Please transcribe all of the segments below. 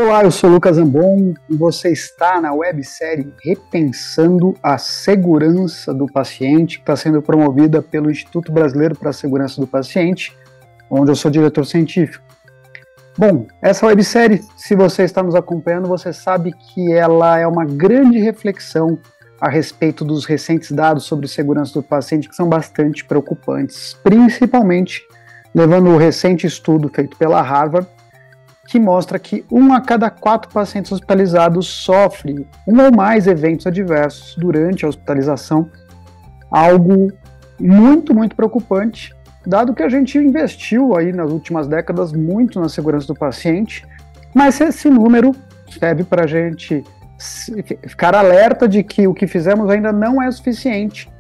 Olá, eu sou Lucas Ambon e você está na websérie Repensando a Segurança do Paciente, que está sendo promovida pelo Instituto Brasileiro para a Segurança do Paciente, onde eu sou diretor científico. Bom, essa websérie, se você está nos acompanhando, você sabe que ela é uma grande reflexão a respeito dos recentes dados sobre segurança do paciente, que são bastante preocupantes, principalmente levando o recente estudo feito pela Harvard, que mostra que 1 a cada 4 pacientes hospitalizados sofre um ou mais eventos adversos durante a hospitalização, algo muito preocupante, dado que a gente investiu aí nas últimas décadas muito na segurança do paciente, mas esse número serve para a gente ficar alerta de que o que fizemos ainda não é suficiente,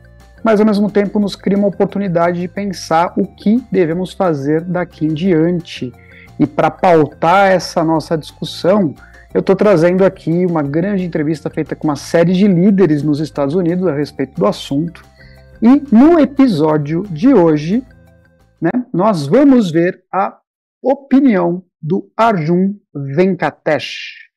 mas ao mesmo tempo nos cria uma oportunidade de pensar o que devemos fazer daqui em diante. E para pautar essa nossa discussão, eu estou trazendo aqui uma grande entrevista feita com uma série de líderes nos Estados Unidos a respeito do assunto. E no episódio de hoje, nós vamos ver a opinião do Arjun Venkatesh.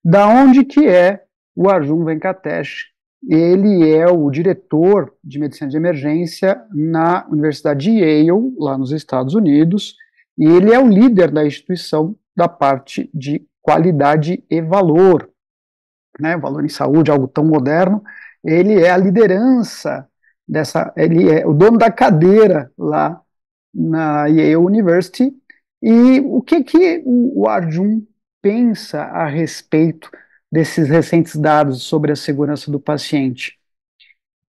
Da onde que é o Arjun Venkatesh? Ele é o diretor de medicina de emergência na Universidade de Yale, lá nos Estados Unidos, e ele é o líder da instituição da parte de qualidade e valor, valor em saúde, algo tão moderno. Ele é a liderança ele é o dono da cadeira lá na Yale University. E o que o Arjun pensa a respeito desses recentes dados sobre a segurança do paciente?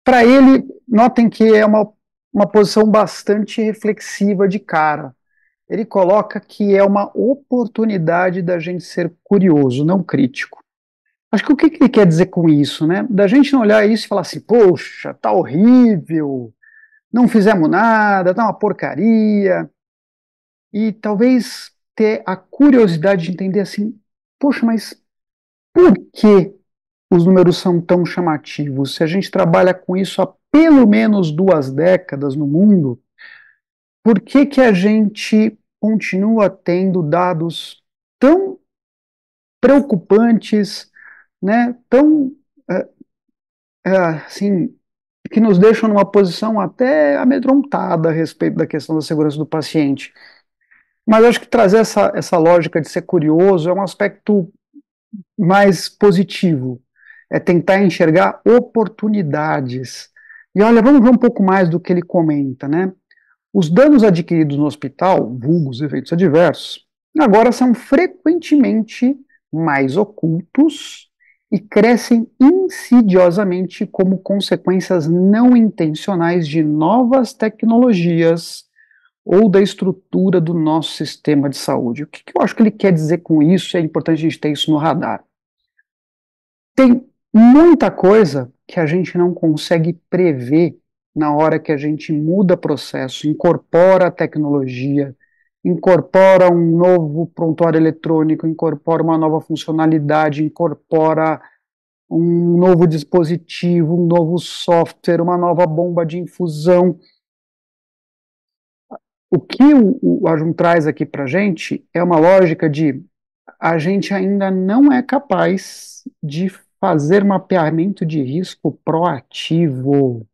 Para ele, notem que é uma posição bastante reflexiva de cara. Ele coloca que é uma oportunidade da gente ser curioso, não crítico. Acho que o que ele quer dizer com isso, Da gente não olhar isso e falar assim, poxa, tá horrível, não fizemos nada, tá uma porcaria. E talvez ter a curiosidade de entender assim, poxa, mas por que os números são tão chamativos? Se a gente trabalha com isso há pelo menos 2 décadas no mundo, por que a gente continua tendo dados tão preocupantes, tão, assim, que nos deixam numa posição até amedrontada a respeito da questão da segurança do paciente? Mas acho que trazer essa lógica de ser curioso é um aspecto mais positivo, é tentar enxergar oportunidades. E olha, vamos ver um pouco mais do que ele comenta, Os danos adquiridos no hospital, vulgos eventos adversos, agora são frequentemente mais ocultos e crescem insidiosamente como consequências não intencionais de novas tecnologias ou da estrutura do nosso sistema de saúde. O que eu acho que ele quer dizer com isso? É importante a gente ter isso no radar. Tem muita coisa que a gente não consegue prever na hora que a gente muda processo, incorpora a tecnologia, incorpora um novo prontuário eletrônico, incorpora uma nova funcionalidade, incorpora um novo dispositivo, um novo software, uma nova bomba de infusão. O que o Arjun traz aqui para a gente é uma lógica de a gente ainda não é capaz de fazer mapeamento de risco proativo.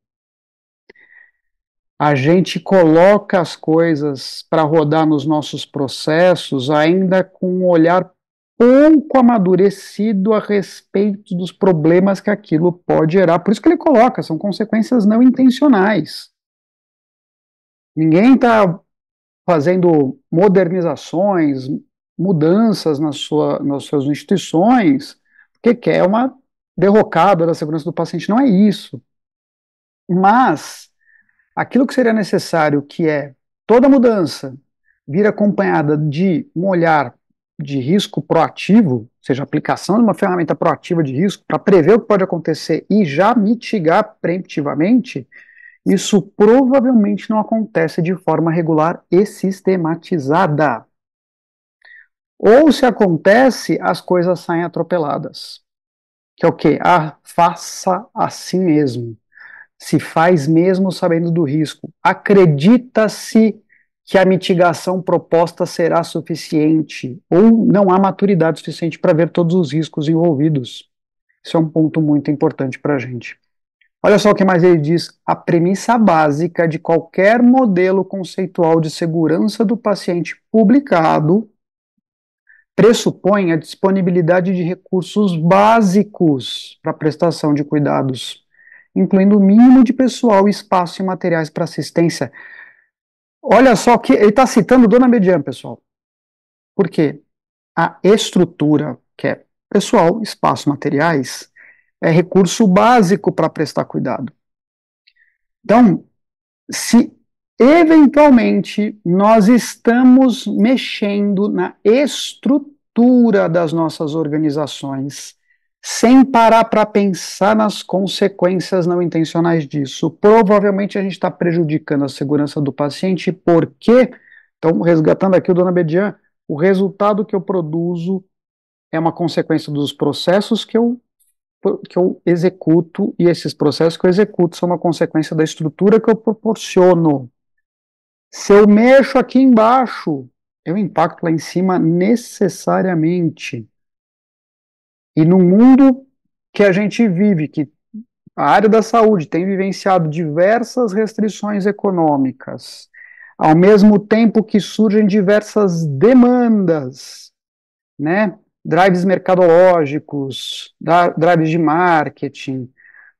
A gente coloca as coisas para rodar nos nossos processos ainda com um olhar pouco amadurecido a respeito dos problemas que aquilo pode gerar. Por isso que ele coloca, são consequências não intencionais. Ninguém está fazendo modernizações, mudanças nas suas instituições, porque quer uma derrocada da segurança do paciente, não é isso. Mas aquilo que seria necessário, que é toda mudança vir acompanhada de um olhar de risco proativo, ou seja, aplicação de uma ferramenta proativa de risco para prever o que pode acontecer e já mitigar preemptivamente, isso provavelmente não acontece de forma regular e sistematizada. Ou se acontece, as coisas saem atropeladas. Que é o quê? Faça assim mesmo. Se faz mesmo sabendo do risco. Acredita-se que a mitigação proposta será suficiente, ou não há maturidade suficiente para ver todos os riscos envolvidos. Isso é um ponto muito importante para a gente. Olha só o que mais ele diz: a premissa básica de qualquer modelo conceitual de segurança do paciente publicado pressupõe a disponibilidade de recursos básicos para a prestação de cuidados, incluindo o mínimo de pessoal, espaço e materiais para assistência. Olha só que ele está citando Dona Median, pessoal. Por quê? A estrutura, que é pessoal, espaço, materiais, é recurso básico para prestar cuidado. Então, se eventualmente nós estamos mexendo na estrutura das nossas organizações, sem parar para pensar nas consequências não intencionais disso, provavelmente a gente está prejudicando a segurança do paciente, porque, então, resgatando aqui o Dona Bedian, o resultado que eu produzo é uma consequência dos processos que eu executo, e esses processos que eu executo são uma consequência da estrutura que eu proporciono. Se eu mexo aqui embaixo, eu impacto lá em cima necessariamente. E no mundo que a gente vive, que a área da saúde tem vivenciado diversas restrições econômicas, ao mesmo tempo que surgem diversas demandas, né? Drives mercadológicos, drives de marketing,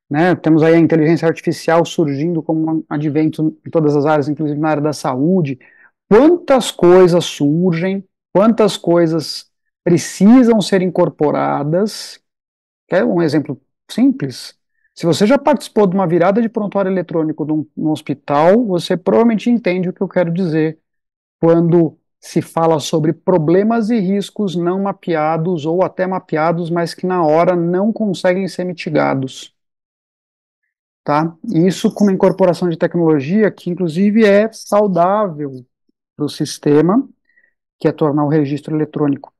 né? Temos aí a inteligência artificial surgindo como um advento em todas as áreas, inclusive na área da saúde. Quantas coisas surgem, quantas coisas precisam ser incorporadas. Quer um exemplo simples? Se você já participou de uma virada de prontuário eletrônico num hospital, você provavelmente entende o que eu quero dizer quando se fala sobre problemas e riscos não mapeados ou até mapeados, mas que na hora não conseguem ser mitigados. Tá? E isso com uma incorporação de tecnologia que, inclusive, é saudável para o sistema, que é tornar o registro eletrônico.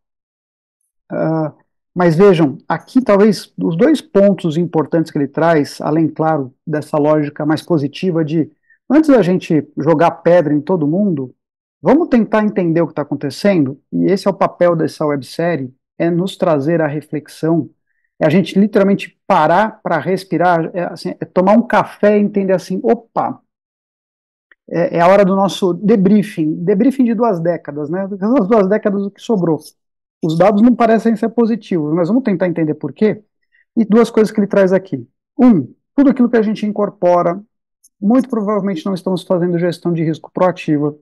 Mas vejam, aqui talvez os dois pontos importantes que ele traz, além, claro, dessa lógica mais positiva de, antes da gente jogar pedra em todo mundo, vamos tentar entender o que está acontecendo, e esse é o papel dessa websérie, é nos trazer a reflexão, é a gente literalmente parar para respirar, assim, é tomar um café e entender assim, opa, é a hora do nosso debriefing de 2 décadas, né? Essas 2 décadas, o que sobrou. Os dados não parecem ser positivos, mas vamos tentar entender por quê. E duas coisas que ele traz aqui. Tudo aquilo que a gente incorpora, muito provavelmente não estamos fazendo gestão de risco proativa.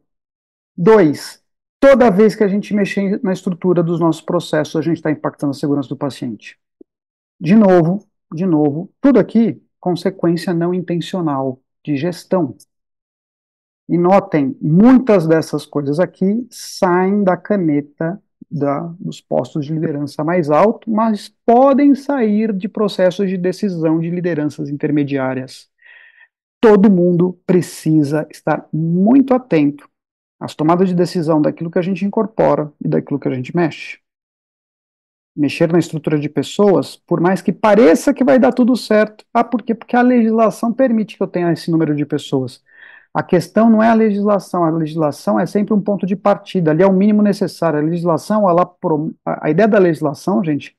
2, toda vez que a gente mexer na estrutura dos nossos processos, a gente está impactando a segurança do paciente. De novo, tudo aqui, consequência não intencional de gestão. E notem, muitas dessas coisas aqui saem da caneta dos postos de liderança mais alto, mas podem sair de processos de decisão de lideranças intermediárias. Todo mundo precisa estar muito atento às tomadas de decisão daquilo que a gente incorpora e daquilo que a gente mexe. Mexer na estrutura de pessoas, por mais que pareça que vai dar tudo certo. Por quê? Porque a legislação permite que eu tenha esse número de pessoas. A questão não é a legislação é sempre um ponto de partida, ali é o mínimo necessário. A legislação, a ideia da legislação, gente,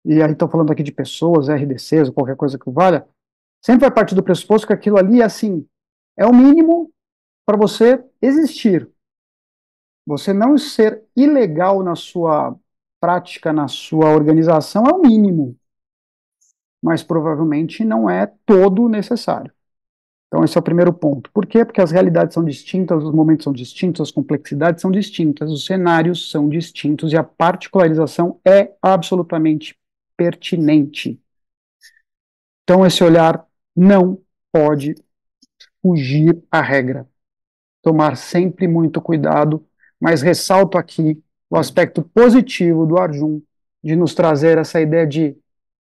e aí estou falando aqui de pessoas, RDCs, ou qualquer coisa que valha, sempre vai partir do pressuposto que aquilo ali é assim, é o mínimo para você existir. Você não ser ilegal na sua prática, na sua organização, é o mínimo, mas provavelmente não é todo necessário. Então, esse é o primeiro ponto. Por quê? Porque as realidades são distintas, os momentos são distintos, as complexidades são distintas, os cenários são distintos e a particularização é absolutamente pertinente. Então, esse olhar não pode fugir à regra. Tomar sempre muito cuidado, mas ressalto aqui o aspecto positivo do Arjun de nos trazer essa ideia de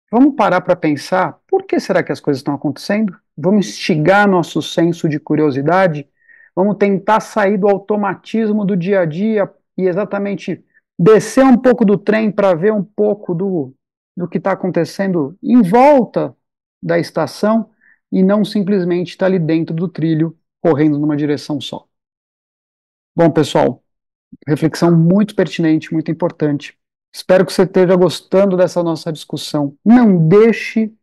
vamos parar para pensar por que será que as coisas estão acontecendo? Vamos instigar nosso senso de curiosidade? Vamos tentar sair do automatismo do dia a dia e exatamente descer um pouco do trem para ver um pouco do que está acontecendo em volta da estação e não simplesmente estar ali dentro do trilho, correndo numa direção só. Bom, pessoal, reflexão muito pertinente, muito importante. Espero que você esteja gostando dessa nossa discussão. Não deixe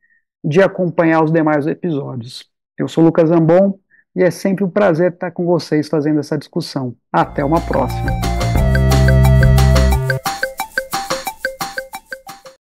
de acompanhar os demais episódios. Eu sou o Lucas Zambon e é sempre um prazer estar com vocês fazendo essa discussão. Até uma próxima.